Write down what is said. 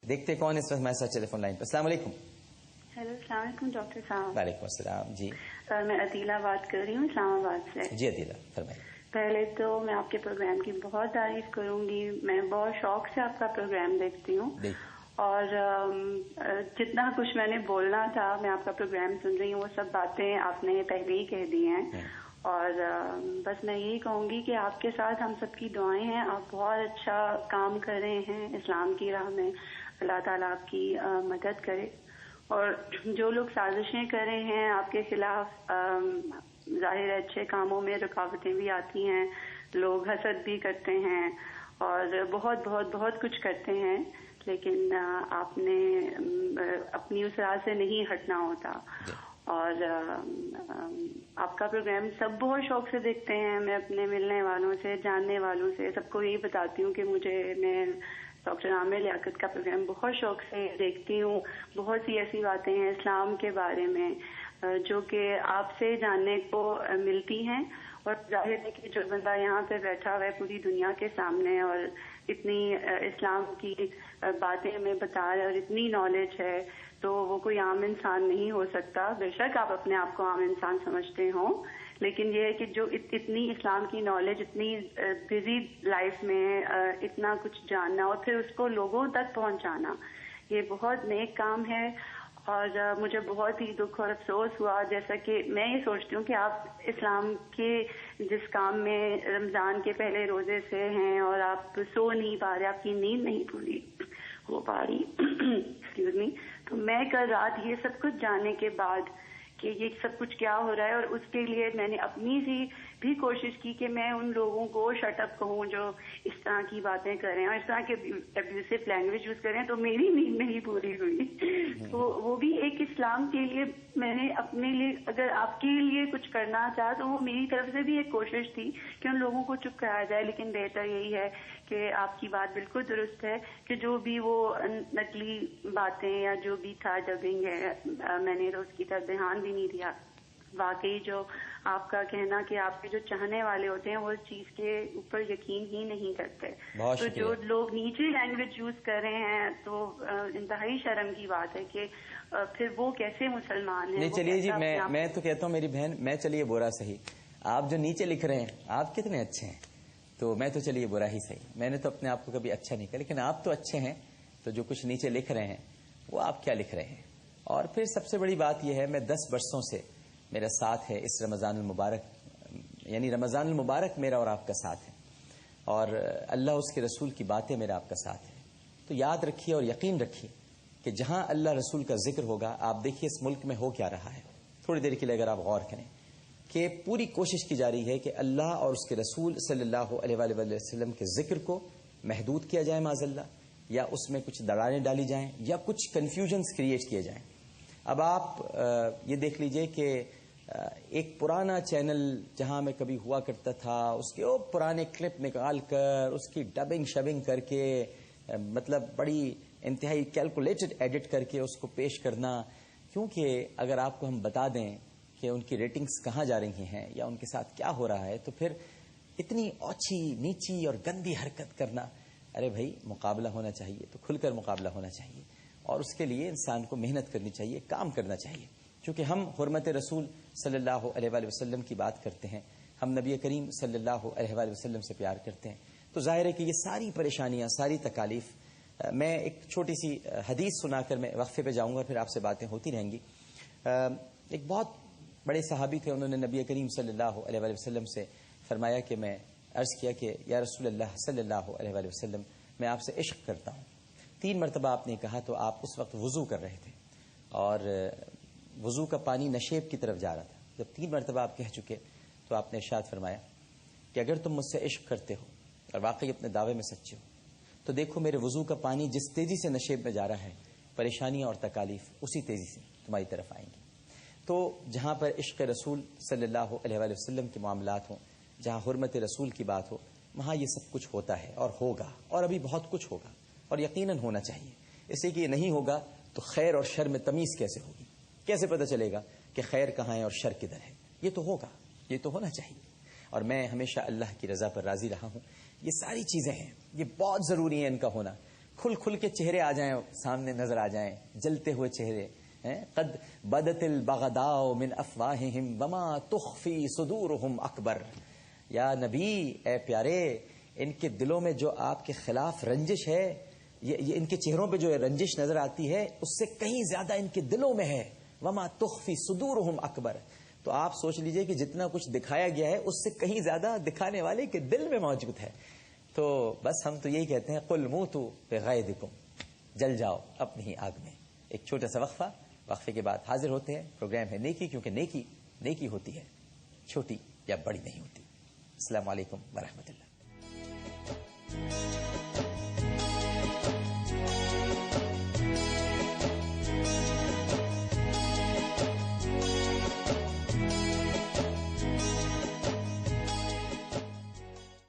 دیکھتے کون اس وقت ہمارے ساتھ ٹیلی فون لائن پر. السلام علیکم. ہیلو، السلام علیکم ڈاکٹر صاحب. وعلیکم السلام. جی میں عدیلہ بات کر رہی ہوں اسلام آباد سے. جی عدیلہ فرمائیے. پہلے تو میں آپ کے پروگرام کی بہت تعریف کروں گی. میں بہت شوق سے آپ کا پروگرام دیکھتی ہوں اور جتنا کچھ میں نے بولنا تھا میں آپ کا پروگرام سن رہی ہوں وہ سب باتیں آپ نے پہلے ہی کہہ دی ہیں. اور بس میں یہی کہوں گی کہ آپ کے ساتھ ہم سب کی دعائیں ہیں. آپ بہت اچھا کام کر رہے ہیں اسلام کی راہ میں. اللہ تعالیٰ آپ کی مدد کرے. اور جو لوگ سازشیں کر رہے ہیں آپ کے خلاف، ظاہر ہے اچھے کاموں میں رکاوٹیں بھی آتی ہیں، لوگ حسد بھی کرتے ہیں اور بہت بہت بہت کچھ کرتے ہیں، لیکن آپ نے اپنی اس راہ سے نہیں ہٹنا ہوتا. اور آپ کا پروگرام سب بہت شوق سے دیکھتے ہیں. میں اپنے ملنے والوں سے، جاننے والوں سے سب کو یہی بتاتی ہوں کہ میں ڈاکٹر عامر لیاقت کا پروگرام بہت شوق سے دیکھتی ہوں. بہت سی ایسی باتیں ہیں اسلام کے بارے میں جو کہ آپ سے جاننے کو ملتی ہیں. اور ظاہر ہے کہ جو بندہ یہاں پہ بیٹھا ہوا ہے پوری دنیا کے سامنے اور اتنی اسلام کی باتیں ہمیں بتا رہا ہے اور اتنی نالج ہے، تو وہ کوئی عام انسان نہیں ہو سکتا. بے شک آپ اپنے آپ کو عام انسان سمجھتے ہوں، لیکن یہ ہے کہ جو اتنی اسلام کی نالج، اتنی بزی لائف میں اتنا کچھ جاننا اور پھر اس کو لوگوں تک پہنچانا، یہ بہت نیک کام ہے. اور مجھے بہت ہی دکھ اور افسوس ہوا، جیسا کہ میں یہ سوچتی ہوں کہ آپ اسلام کے جس کام میں رمضان کے پہلے روزے سے ہیں اور آپ سو نہیں پا رہے، آپ کی نیند نہیں پوری ہو پا رہی ایکسکیوز می. تو میں کل رات یہ سب کچھ جاننے کے بعد کہ یہ سب کچھ کیا ہو رہا ہے، اور اس کے لیے میں نے اپنی سی بھی کوشش کی کہ میں ان لوگوں کو شٹ اپ کہوں جو اس طرح کی باتیں کر رہے ہیں اور اس طرح کے ابیوسو لینگویج یوز کر رہے ہیں. تو میری نیند نہیں پوری ہوئی. تو وہ بھی ایک اسلام کے لیے میں نے اپنے لیے، اگر آپ کے لیے کچھ کرنا چاہا تو وہ میری طرف سے بھی ایک کوشش تھی کہ ان لوگوں کو چپ کرایا جائے. لیکن بہتر یہی ہے کہ آپ کی بات بالکل درست ہے کہ جو بھی وہ نقلی باتیں یا جو بھی تھا ڈبنگ ہے، میں نے تو اس کی طرف دھیان بھی نہیں دیا. واقعی جو آپ کا کہنا کہ آپ کے جو چاہنے والے ہوتے ہیں وہ اس چیز کے اوپر یقین ہی نہیں کرتے. تو جو لوگ نیچی لینگویج یوز کر رہے ہیں تو انتہائی شرم کی بات ہے کہ پھر وہ کیسے مسلمان ہیں. نہیں چلیے جی، میں تو کہتا ہوں میری بہن، میں چلیے برا صحیح، آپ جو نیچے لکھ رہے ہیں آپ کتنے اچھے ہیں، تو میں تو چلیے برا ہی صحیح. میں نے تو اپنے آپ کو کبھی اچھا نہیں کہا، لیکن آپ تو اچھے ہیں. تو جو کچھ نیچے لکھ رہے ہیں وہ آپ کیا لکھ رہے ہیں. اور پھر سب سے بڑی بات یہ ہے، میں 10 برسوں سے میرا ساتھ ہے اس رمضان المبارک، یعنی رمضان المبارک میرا اور آپ کا ساتھ ہے، اور اللہ اس کے رسول کی باتیں میرا آپ کا ساتھ ہے. تو یاد رکھیے اور یقین رکھیے کہ جہاں اللہ رسول کا ذکر ہوگا، آپ دیکھیے اس ملک میں ہو کیا رہا ہے. تھوڑی دیر کے لیے اگر آپ غور کریں کہ پوری کوشش کی جا رہی ہے کہ اللہ اور اس کے رسول صلی اللہ علیہ وآلہ وسلم کے ذکر کو محدود کیا جائے معاذ اللہ، یا اس میں کچھ دڑائیں ڈالی جائیں یا کچھ کنفیوژنز کریٹ کیے جائیں. اب آپ یہ دیکھ لیجئے کہ ایک پرانا چینل جہاں میں کبھی ہوا کرتا تھا، اس کے وہ پرانے کلپ نکال کر اس کی ڈبنگ شبنگ کر کے، مطلب بڑی انتہائی کیلکولیٹڈ ایڈٹ کر کے اس کو پیش کرنا. کیونکہ اگر آپ کو ہم بتا دیں کہ ان کی ریٹنگز کہاں جا رہی ہیں یا ان کے ساتھ کیا ہو رہا ہے، تو پھر اتنی اوچھی نیچی اور گندی حرکت کرنا. ارے بھائی، مقابلہ ہونا چاہیے تو کھل کر مقابلہ ہونا چاہیے، اور اس کے لیے انسان کو محنت کرنی چاہیے، کام کرنا چاہیے. چونکہ ہم حرمت رسول صلی اللہ علیہ وآلہ وسلم کی بات کرتے ہیں، ہم نبی کریم صلی اللہ علیہ وآلہ وسلم سے پیار کرتے ہیں، تو ظاہر ہے کہ یہ ساری پریشانیاں، ساری تکالیف. میں ایک چھوٹی سی حدیث سنا کر میں وقفے پہ جاؤں گا، پھر آپ سے باتیں ہوتی رہیں گی. ایک بہت بڑے صحابی تھے، انہوں نے نبی کریم صلی اللہ علیہ وآلہ وسلم سے فرمایا کہ میں عرض کیا کہ یا رسول اللہ صلی اللہ علیہ وآلہ وسلم، میں آپ سے عشق کرتا ہوں. 3 مرتبہ آپ نے کہا، تو آپ اس وقت وضو کر رہے تھے اور وضو کا پانی نشیب کی طرف جا رہا تھا. جب 3 مرتبہ آپ کہہ چکے تو آپ نے ارشاد فرمایا کہ اگر تم مجھ سے عشق کرتے ہو اور واقعی اپنے دعوے میں سچے ہو، تو دیکھو میرے وضو کا پانی جس تیزی سے نشیب میں جا رہا ہے، پریشانیاں اور تکالیف اسی تیزی سے تمہاری طرف آئیں گی. تو جہاں پر عشق رسول صلی اللہ علیہ وآلہ وسلم کے معاملات ہوں، جہاں حرمت رسول کی بات ہو، وہاں یہ سب کچھ ہوتا ہے اور ہوگا، اور ابھی بہت کچھ ہوگا، اور یقیناً ہونا چاہیے. اس لیے کہ یہ نہیں ہوگا تو خیر اور شر میں تمیز کیسے ہوگی؟ کیسے پتہ چلے گا کہ خیر کہاں ہے اور شر کدھر ہے؟ یہ تو ہوگا، یہ تو ہونا چاہیے. اور میں ہمیشہ اللہ کی رضا پر راضی رہا ہوں. یہ ساری چیزیں ہیں، یہ بہت ضروری ہے ان کا ہونا. کھل کھل کے چہرے آ جائیں، سامنے نظر آ جائیں، جلتے ہوئے چہرے. قد بدت البغضاء من افواہہم وما تخفی صدورہم اکبر. یا نبی، اے پیارے، ان کے دلوں میں جو آپ کے خلاف رنجش ہے، یہ ان کے چہروں پہ جو رنجش نظر آتی ہے اس سے کہیں زیادہ ان کے دلوں میں ہے. وما تخفی صدورہم اکبر. تو آپ سوچ لیجئے کہ جتنا کچھ دکھایا گیا ہے اس سے کہیں زیادہ دکھانے والے کے دل میں موجود ہے. تو بس ہم تو یہی کہتے ہیں قل موتوا بغیظکم، جل جاؤ اپنی ہی آگ میں. ایک چھوٹا سا وقفہ، وقفے کے بعد حاضر ہوتے ہیں. پروگرام ہے نیکی، کیونکہ نیکی ہوتی ہے، چھوٹی یا بڑی نہیں ہوتی. السلام علیکم ورحمۃ اللہ.